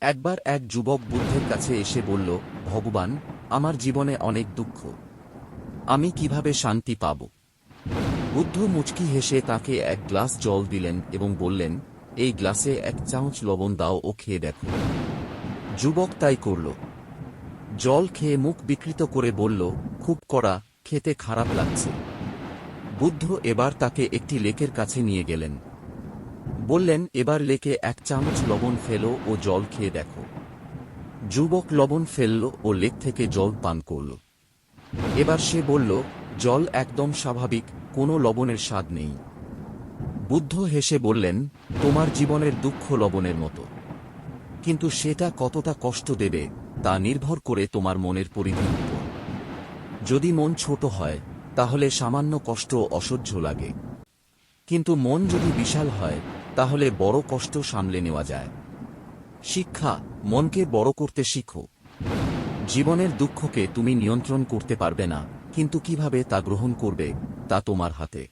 একবার এক যুবক বুদ্ধের কাছে এসে বলল, ভগবান, আমার জীবনে অনেক দুঃখ, আমি কিভাবে শান্তি পাব? বুদ্ধ মুচকি হেসে তাকে এক গ্লাস জল দিলেন এবং বললেন, এই গ্লাসে 1 চামচ লবণ দাও ও খেয়ে দেখো। যুবক তাই করল। জল খেয়ে মুখ বিকৃত করে বলল, খুব কড়া, খেতে খারাপ লাগছে। বুদ্ধ এবার তাকে একটি লেকের কাছে নিয়ে গেলেন। বললেন, এবার লেকে 1 চামচ লবণ ফেলো ও জল খেয়ে দেখো। যুবক লবণ ফেলল ও লেক থেকে জল পান করল। এবার সে বলল, জল একদম স্বাভাবিক, কোনো লবণের স্বাদ নেই। বুদ্ধ হেসে বললেন, তোমার জীবনের দুঃখ লবণের মতো, কিন্তু সেটা কতটা কষ্ট দেবে তা নির্ভর করে তোমার মনের পরিধির উপর। যদি মন ছোট হয় তাহলে সামান্য কষ্ট অসহ্য লাগে, কিন্তু মন যদি বিশাল হয় তাহলে বড় কষ্ট সামলে নেওয়া যায়। শিক্ষা, মনকে বড় করতে শিখো। জীবনের দুঃখকে তুমি নিয়ন্ত্রণ করতে পারবে না, কিন্তু কিভাবে তা গ্রহণ করবে তা তোমার হাতে।